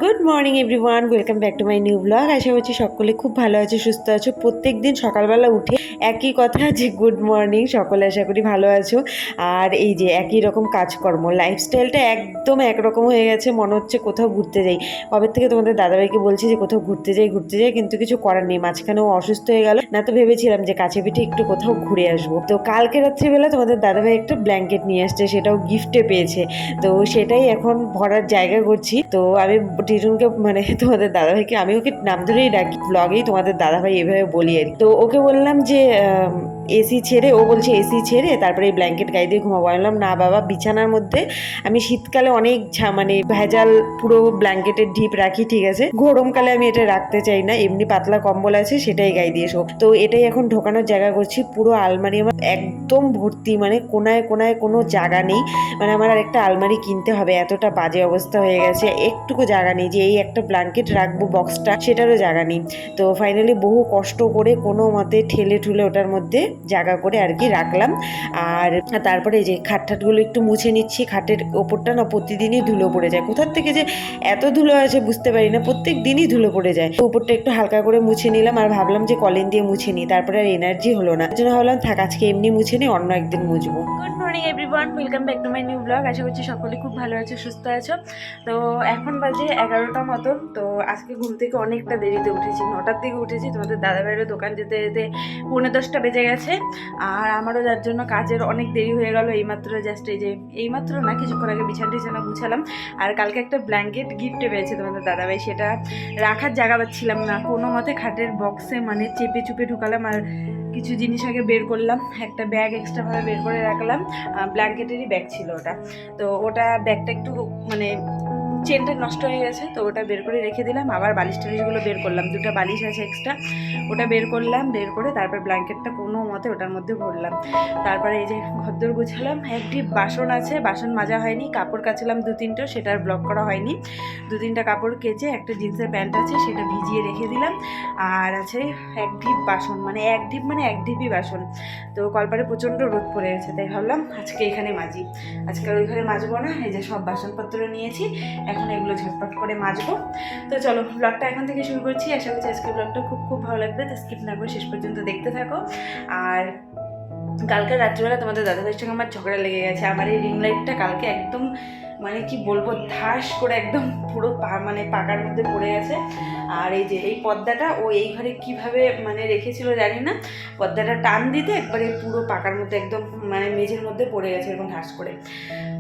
Good morning everyone, welcome back to my new blog. আশা করছি সকলে খুব ভালো আছো, সুস্থ আছো। প্রত্যেক দিন সকালবেলা উঠে একই কথা যে গুড মর্নিং, সকলে আশা করি ভালো আছো। আর এই যে একই রকম কাজকর্ম, লাইফস্টাইলটা একদম একরকম হয়ে গেছে, মনে হচ্ছে কোথাও ঘুরতে যাই। কবে থেকে তোমাদের দাদাভাইকে বলছি যে কোথাও ঘুরতে যাই, কিন্তু কিছু করার নেই। মাঝখানেও অসুস্থ হয়ে গেল, না তো ভেবেছিলাম যে কাছে পিঠে একটু কোথাও ঘুরে আসবো। তো কালকে রাত্রিবেলা তোমাদের দাদাভাই একটা ব্ল্যাঙ্কেট নিয়ে আসছে, সেটাও গিফটে পেয়েছে। তো সেটাই এখন ভরার জায়গা করছি। তো আমি টিটুনকে মানে তোমাদের দাদাভাইকে, আমি ওকে নাম ধরেই ডাকি, ব্লগেই তোমাদের দাদাভাই এভাবে বলি আর কি। তো ওকে বললাম যে এসি ছেড়ে, ও বলছে এসি ছেড়ে তারপরে এই ব্ল্যাঙ্কেট গায়ে দিয়ে ঘুমাবো। বললাম না বাবা, বিছানার মধ্যে আমি শীতকালে অনেক মানে ভেজাল পুরো ব্ল্যাঙ্কেটের ঢিপ রাখি, ঠিক আছে, গরমকালে আমি এটা রাখতে চাই না। এমনি পাতলা কম্বল আছে, সেটাই গায়ে দিয়ে শোক। তো এটাই এখন ঢোকানোর জায়গা করছি। পুরো আলমারি আমার একদম ভর্তি, মানে কোনায় কোনায় কোনো জায়গা নেই। মানে আমার আর একটা আলমারি কিনতে হবে, এতটা বাজে অবস্থা হয়ে গেছে। একটুকু জায়গা নেই যে এই একটা ব্ল্যাঙ্কেট রাখবো বক্সটা, সেটারও জায়গা নেই। তো ফাইনালি বহু কষ্ট করে কোনো মতে ঠেলে ঠুলে ওটার মধ্যে জায়গা করে আর কি রাখলাম। আর তারপরে যে খাটগুলো একটু মুছে নিচ্ছি। খাটের ওপরটা না প্রতিদিনই ধুলো পড়ে যায়, কোথার থেকে যে এত ধুলো আছে বুঝতে পারি না, প্রত্যেক দিনই ধুলো পড়ে যায়। উপরটা একটু হালকা করে মুছে নিলাম, আর ভাবলাম যে কলিন দিয়ে মুছে নিই, তারপরে আর এনার্জি হলো না, জন্য ভাবলাম থাক আজকে এমনি মুছে নিই, অন্য একদিন মুছবো। Good morning everyone, welcome back to my new blog. আশা করছি সকলে খুব ভালো আছো, সুস্থ আছো। তো এখন বাজে 11টা মতন। তো আজকে ঘুম থেকে অনেকটা দেরিতে উঠেছি, 9টার দিকে উঠেছি। তোমাদের দাদাভাইয়েরও দোকান যেতে যেতে 9:45 বেজে গেছে। আর আমারও যার জন্য কাজের অনেক দেরি হয়ে গেল। এইমাত্র জাস্ট এইমাত্র না, কিছুক্ষণ আগে বিছানা গুছালাম। আর কালকে একটা ব্ল্যাঙ্কেট গিফটে পেয়েছে তোমাদের দাদাভাই, সেটা রাখার জায়গা পাচ্ছিলাম না, কোনো মতে খাটের বক্সে মানে চেপে চুপে ঢুকালাম। আর কিছু জিনিস আগে বের করলাম, একটা ব্যাগ এক্সট্রাভাবে বের করে রাখলাম। ব্ল্যাঙ্কেটেরই ব্যাগ ছিল ওটা। তো ওটা ব্যাগটা একটু মানে চেনটা নষ্ট হয়ে গেছে, তো ওটা বের করে রেখে দিলাম। আবার বালিশ টালিশগুলো বের করলাম, 2টা বালিশ আছে এক্সট্রা, ওটা বের করলাম। বের করে তারপর ব্ল্যাঙ্কেটটা কোনো মতে ওটার মধ্যে ভরলাম। তারপরে এই যে ঘরদোর গুছালাম। এক ডিপ বাসন আছে, বাসন মাজা হয়নি। কাপড় কাচলাম 2-3টা, সেটা আর ব্লক করা হয়নি। 2-3টা কাপড় কেচে একটা জিন্সের প্যান্ট আছে, সেটা ভিজিয়ে রেখে দিলাম। আর আছে এক ডিপ বাসন, মানে এক ডিপই বাসন। তো কলপারে প্রচণ্ড রোদ পড়ে গেছে, তাই ভাবলাম আজকে এখানে মাজি, আজকে আর ওই ঘরে মাজবো না। এই যে সব বাসনপত্র নিয়েছি, এখন এগুলো ঝটপট করে মাজবো। তো চলো ব্লগটা এখন থেকে শুরু করছি। আশা করছি আজকে ব্লগটা খুব খুব ভালো লাগবে, তো স্কিপ না করে শেষ পর্যন্ত দেখতে থাকো। আর কালকে রাত্রিবেলা তোমাদের দাদাভাইয়ের সঙ্গে আমার ঝগড়া লেগে গেছে। আমার এই রিং লাইটটা কালকে একদম মানে কি বলবো, ধাস করে একদম পুরো মানে পাকার মধ্যে পড়ে গেছে। আর এই যে এই পর্দাটা ও এই ঘরে কীভাবে মানে রেখেছিল জানি না, পর্দাটা টান দিতে একবারে পুরো পাকার মধ্যে একদম মানে মেঝের মধ্যে পড়ে গেছে এরকম ধাস করে।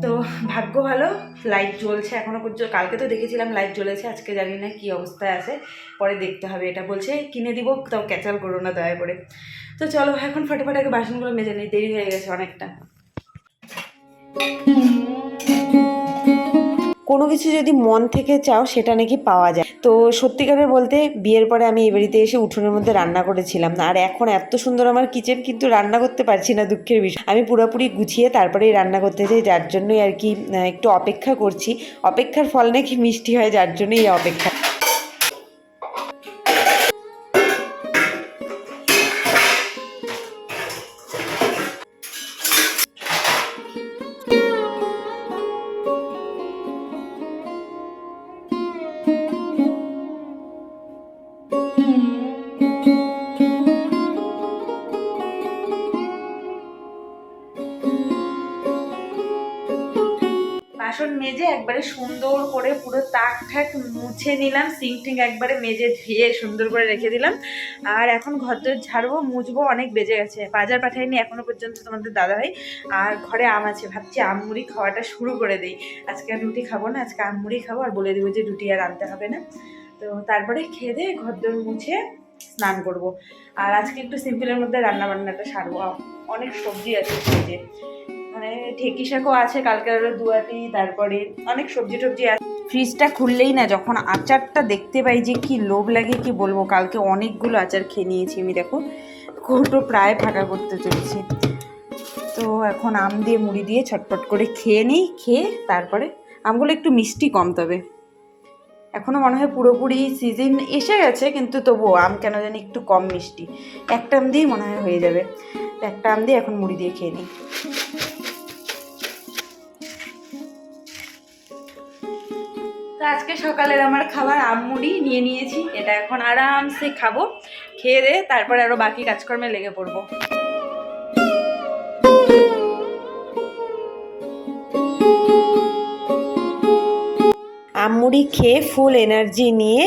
তো ভাগ্য ভালো লাইট জ্বলছে এখনও পর্যন্ত। কালকে তো দেখেছিলাম লাইট জ্বলেছে, আজকে জানি না কী অবস্থায় আছে, পরে দেখতে হবে। এটা বলছে কিনে দিব, তাও ক্যাচাল করো না দয়া করে। তো চলো এখন ফটাফট আগে বাসনগুলো মেজে নিই, দেরি হয়ে গেছে অনেকটা। কোনো কিছু যদি মন থেকে চাও সেটা নাকি পাওয়া যায়। তো সত্যিকারের বলতে বিয়ের পরে আমি এই বাড়িতে এসে উঠোনের মধ্যে রান্না করেছিলাম, আর এখন এত সুন্দর আমার কিচেন, কিন্তু রান্না করতে পারছি না, দুঃখের বিষয়। আমি পুরোপুরি গুছিয়ে তারপরেই রান্না করতে চাই, যার জন্যই আর কি একটু অপেক্ষা করছি। অপেক্ষার ফল নাকি মিষ্টি হয়, যার জন্যই এই অপেক্ষা। বাসন মেজে একবারে সুন্দর করে পুরো তাক ঠাক মুছে নিলাম, সিঙ্ক টিঙ্ক একবারে মেজে ধুয়ে সুন্দর করে রেখে দিলাম। আর এখন ঘরদোর ঝাড়বো, মুছবো, অনেক বেজে গেছে। বাজার পাঠাইনি এখনো পর্যন্ত তোমাদের দাদাভাই। আর ঘরে আম আছে, ভাবছি আম মুড়ি খাওয়াটা শুরু করে দিই। আজকে আর রুটি খাবো না, আজকে আম মুড়ি খাবো। আর বলে দেবো যে রুটি আর আনতে হবে না। তো তারপরে খেয়ে দিয়ে ঘরদোর মুছে স্নান করবো। আর আজকে একটু সিম্পলের মধ্যে রান্না বান্নাটা সারবো। অনেক সবজি আছে ফ্রিজে, মানে ঢেঁকি শাকও আছে কালকে, আরও 2 আটি, তারপরে অনেক সবজি টবজি আছে। ফ্রিজটা খুললেই না যখন আচারটা দেখতে পাই যে কি লোভ লাগে কি বলবো। কালকে অনেকগুলো আচার খেয়ে নিয়েছি আমি, দেখো কৌটো প্রায় ফাঁকা করতে চলেছি। তো এখন আম দিয়ে মুড়ি দিয়ে ছটপট করে খেয়ে নিই, খেয়ে তারপরে আমগুলো একটু মিষ্টি কম, তবে এখনও মনে হয় পুরোপুরি সিজন এসে গেছে, কিন্তু তবুও আম কেন জানি একটু কম মিষ্টি। একটা আম দিয়েই মনে হয় হয়ে যাবে। একটা আম দিয়ে এখন মুড়ি দিয়ে খেয়ে নিই। তো আজকে আজকে সকালের আমার খাবার আমমুড়ি নিয়ে নিয়েছি, এটা এখন আরামসে খাবো। খেয়ে দে তারপরে আরো বাকি কাজকর্মে লেগে পড়বো। আমমুড়ি খেয়ে ফুল এনার্জি নিয়ে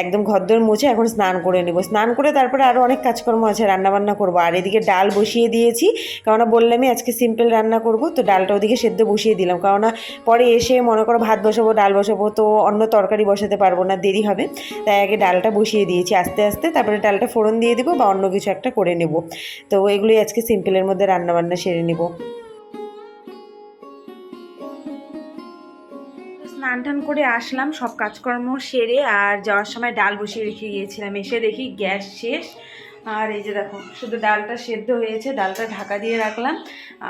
একদম ঘরদোর মুছে এখন স্নান করে নেব। স্নান করে তারপরে আরও অনেক কাজকর্ম আছে, রান্নাবান্না করব। আর এদিকে ডাল বসিয়ে দিয়েছি, কেননা বললামই আজকে সিম্পল রান্না করব, তো ডালটা ওদিকে সেদ্ধ বসিয়ে দিলাম। কেননা পরে এসে মনে করো ভাত বসাবো, ডাল বসাবো, তো অন্য তরকারি বসাতে পারবো না, দেরি হবে। তাই আগে ডালটা বসিয়ে দিয়েছি আস্তে আস্তে, তারপরে ডালটা ফোড়ন দিয়ে দিব বা অন্য কিছু একটা করে নেব। তো এগুলোই আজকে সিম্পলের মধ্যে রান্নাবান্না সেরে নেব। স্নান টান করে আসলাম, সব কাজকর্ম সেরে, আর যাওয়ার সময় ডাল বসিয়ে রেখে গিয়েছিলাম। এসে দেখি গ্যাস শেষ। আর এই যে দেখো শুধু ডালটা সেদ্ধ হয়েছে, ডালটা ঢাকা দিয়ে রাখলাম।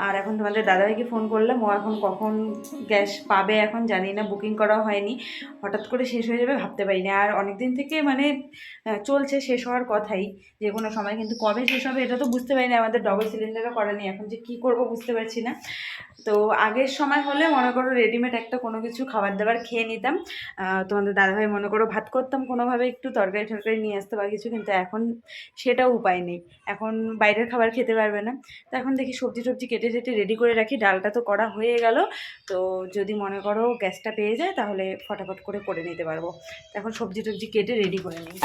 আর এখন তোমাদের দাদাভাইকে ফোন করলাম, ও এখন কখন গ্যাস পাবে এখন জানি না, বুকিং করাও হয়নি। হঠাৎ করে শেষ হয়ে যাবে ভাবতে পারিনি। আর অনেক দিন থেকে মানে চলছে, শেষ হওয়ার কথাই যে কোনো সময়, কিন্তু কবে শেষ হবে এটা তো বুঝতে পারিনি। আমাদের ডবল সিলিন্ডারও করা নেই, এখন যে কী করবো বুঝতে পারছি না। তো আগের সময় হলে মনে করো রেডিমেড একটা কোনো কিছু খাবার দাবার খেয়ে নিতাম। তোমাদের দাদাভাই মনে করো ভাত করতাম কোনোভাবে, একটু তরকারি টরকারি নিয়ে আসতে বা কিছু, কিন্তু এখন সেটাও উপায় নেই। এখন বাইরের খাবার খেতে পারবে না। তো এখন দেখি সবজি টবজি কেটে টেটে রেডি করে রাখি। ডালটা তো করা হয়ে গেল, তো যদি মনে করো গ্যাসটা পেয়ে যায় তাহলে ফটাফট করে নিতে পারবো। তো এখন সবজি টবজি কেটে রেডি করে নিই।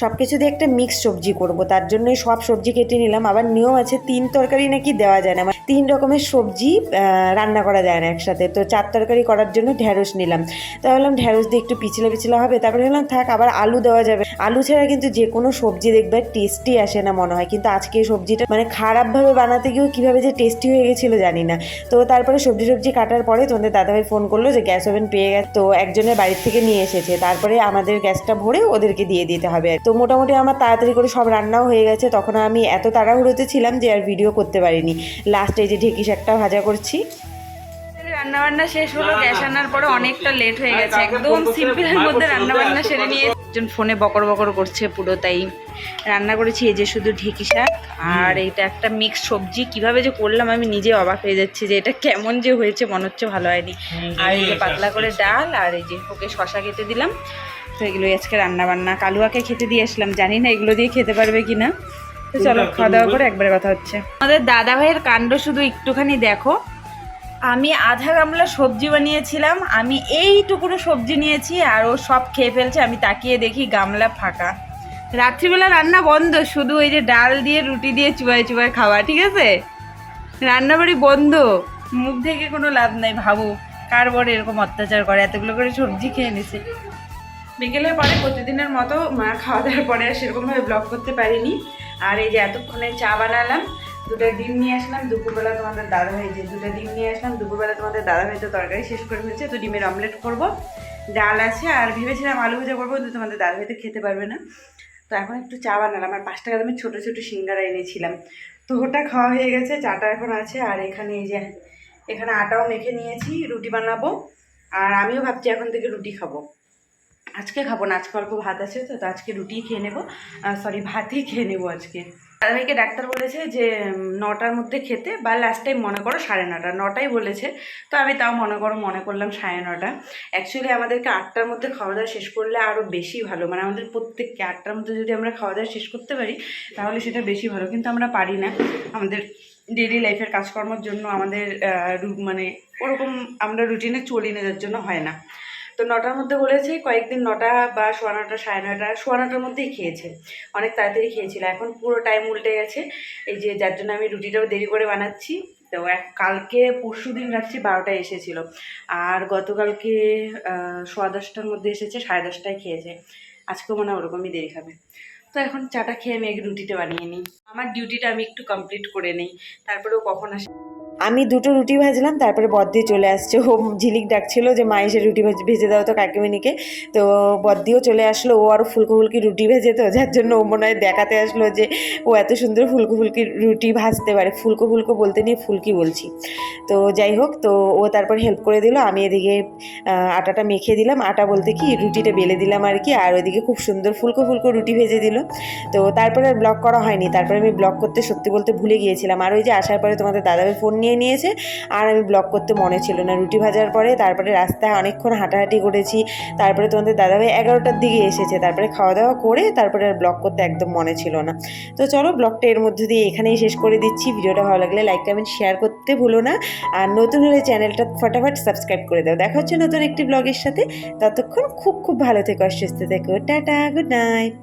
সব কিছু দিয়ে একটা মিক্স সবজি করব, তার জন্যই সব সবজি কেটে নিলাম। আবার নিয়ম আছে 3 তরকারি নাকি দেওয়া যায় না, মানে 3 রকমের সবজি রান্না করা যায় না একসাথে। তো 4 তরকারি করার জন্য ঢ্যাঁড়স নিলাম। তো ভাবলাম ঢ্যাঁড়স দিয়ে একটু পিছলা পিছলা হবে, তারপরে ভাবলাম থাক, আবার আলু দেওয়া যাবে। আলু ছাড়া কিন্তু যে কোনো সবজি দেখবে টেস্টি আসে না মনে হয়, কিন্তু আজকে এই সবজিটা মানে খারাপভাবে বানাতে গিয়েও কীভাবে যে টেস্টি হয়ে গেছিলো জানি না। তো তারপরে সবজি কাটার পরে তোমাদের দাদাভাই ফোন করলো যে গ্যাস ওভেন পেয়ে গেছে, তো একজনের বাড়ির থেকে নিয়ে এসেছে, তারপরে আমাদের গ্যাসটা ভরে ওদেরকে দিয়ে দিতে হবে। তো মোটামুটি আমার তাড়াতাড়ি করে সব রান্নাও হয়ে গেছে। তখন আমি এত তাড়াহুড়োতে ছিলাম যে আর ভিডিও করতে পারিনি। লাস্টে এই যে ঢেঁকি শাকটা ভাজা করছি। রান্নাবান্না শেষ হলো, গ্যাস আনার পরে অনেকটা লেট হয়ে গেছে, একদম সিম্পলের মধ্যে রান্নাবান্না সেরে নিয়ে একজন ফোনে বকর বকর করছে পুরো। তাই রান্না করেছি এই যে শুধু ঢেঁকি শাক, আর এইটা একটা মিক্স সবজি। কিভাবে যে করলাম আমি নিজে অবাক হয়ে যাচ্ছি যে এটা কেমন যে হয়েছে, মনে হচ্ছে ভালো হয়নি। আর এই যে পাতলা করে ডাল, আর এই যে ওকে শশা কেটে দিলাম। তো এগুলোই আজকে রান্নাবান্না। কালুয়াকে খেতে দিয়ে আসলাম, জানি না এগুলো দিয়ে খেতে পারবে কিনা। তো চলো খাওয়া দাওয়া করে একবারে কথা হচ্ছে। আমাদের দাদা ভাইয়ের কাণ্ড শুধু একটুখানি দেখো। আমি আধা গামলা সবজি বানিয়েছিলাম, আমি এইটুকুনো সবজি নিয়েছি আর ও সব খেয়ে ফেলছে। আমি তাকিয়ে দেখি গামলা ফাঁকা। রাত্রিবেলা রান্না বন্ধ, শুধু ওই যে ডাল দিয়ে রুটি দিয়ে চুবায় চুবায় খাওয়া, ঠিক আছে? রান্নাবাড়ি বন্ধ, মুখ থেকে কোনো লাভ নাই। ভাবো কার বড় এরকম অত্যাচার করে, এতগুলো করে সবজি খেয়ে নিছে। বিকেলের পরে প্রতিদিনের মতো খাওয়া দাওয়ার পরে আর সেরকমভাবে ব্লগ করতে পারিনি। আর এই যে এতক্ষণে চা বানালাম, 2টা ডিম নিয়ে আসলাম দুপুরবেলা। তোমাদের দাদাভাই যে 2টা ডিম নিয়ে আসলাম দুপুরবেলা, তোমাদের দাদাভাই তো তরকারি শেষ করে ফেলছে, তো ডিমের অমলেট করব। ডাল আছে, আর ভেবেছিলাম আলু ভাজা করবো, কিন্তু তোমাদের দাদাভাই তো খেতে পারবে না। তো এখন একটু চা বানালাম, আর 5 টাকা দামের ছোটো ছোটো সিঙ্গারা এনেছিলাম। তো ওটা খাওয়া হয়ে গেছে, চাটা এখন আছে। আর এখানে এই যে এখানে আটাও মেখে নিয়েছি, রুটি বানাবো। আর আমিও ভাবছি এখন থেকে রুটি খাবো। আজকে খাবো না, আজকে অল্প ভাত আছে, তো আজকে রুটি খেয়ে নেবো, সরি ভাতই খেয়ে নেবো আজকে। দাদাভাইকে ডাক্তার বলেছে যে 9টার মধ্যে খেতে, বা লাস্ট টাইম মনে করো 9:30, 9টাই বলেছে। তো আমি তাও মনে করলাম 9:30। অ্যাকচুয়ালি আমাদেরকে 8টার মধ্যে খাওয়া দাওয়া শেষ করলে আরও বেশি ভালো, মানে আমাদের প্রত্যেককে 8টার মধ্যে যদি আমরা খাওয়া দাওয়া শেষ করতে পারি তাহলে সেটা বেশি ভালো, কিন্তু আমরা পারি না। আমাদের ডেইলি লাইফের কাজকর্মের জন্য আমাদের মানে ওরকম আমরা রুটিনে চলি না, যার জন্য হয় না। তো 9টার মধ্যে বলেছে, কয়েকদিন 9টা বা 9:15, 9:30, 9:15টার মধ্যেই খেয়েছে, অনেক তাড়াতাড়ি খেয়েছিল। এখন পুরো টাইম উল্টে গেছে, এই যে যার জন্য আমি রুটিটাও দেরি করে বানাচ্ছি। তো কালকে পরশুদিন রাত্রি 12টায় এসেছিলো, আর গতকালকে 10:15টার মধ্যে এসেছে, 10:30টায় খেয়েছে। আজকেও মনে হয় ওরকমই দেরি খাবে। তো এখন চাটা খেয়ে আমি রুটিটা বানিয়ে নিই, আমার ডিউটিটা আমি একটু কমপ্লিট করে নিই, তারপরেও কখন আসে। আমি দুটো রুটি ভাজলাম, তারপরে বদ্দি চলে আসছে। ও ঝিলিক ডাকছিল যে মা এসে রুটি ভেজে দাও তো কাকিমণিকে। তো বদ্দিও চলে আসলো, ও আরও ফুলকো ফুলকি রুটি ভেজে, তো যার জন্য ও মনে হয় দেখাতে আসলো যে ও এত সুন্দর ফুলকো ফুলকি রুটি ভাজতে পারে। ফুলকো ফুলকো বলতে নিয়ে ফুলকি বলছি। তো যাই হোক, তো ও তারপর হেল্প করে দিল, আমি এদিকে আটাটা মেখে দিলাম, আটা বলতে কি রুটিটা বেলে দিলাম আর কি, আর ওইদিকে খুব সুন্দর ফুলকো ফুলকো রুটি ভেজে দিল। তো তারপরে আর ব্লগ করা হয়নি, তারপরে আমি ব্লগ করতে সত্যি বলতে ভুলে গিয়েছিলাম। আর ওই যে আসার পরে তোমাদের দাদাভাই ফোন নিয়েছে, আর আমি ব্লগ করতে মনে ছিল না। রুটি ভাজার পরে তারপরে রাস্তায় অনেকক্ষণ হাঁটাহাঁটি করেছি, তারপরে তোমাদের দাদাভাই 11টার দিকে এসেছে, তারপরে খাওয়া দাওয়া করে তারপরে আর ব্লগ করতে একদম মনে ছিল না। তো চলো ব্লগটা এর মধ্যে দিয়ে এখানেই শেষ করে দিচ্ছি। ভিডিওটা ভালো লাগলে লাইক কমেন্ট শেয়ার করতে ভুলো না, আর নতুন হলে চ্যানেলটা ফটাফট সাবস্ক্রাইব করে দাও। দেখা হচ্ছে নতুন একটি ব্লগের সাথে, ততক্ষণ খুব খুব ভালো থেকো, সুস্থ থেকো, টাটা, গুড নাইট।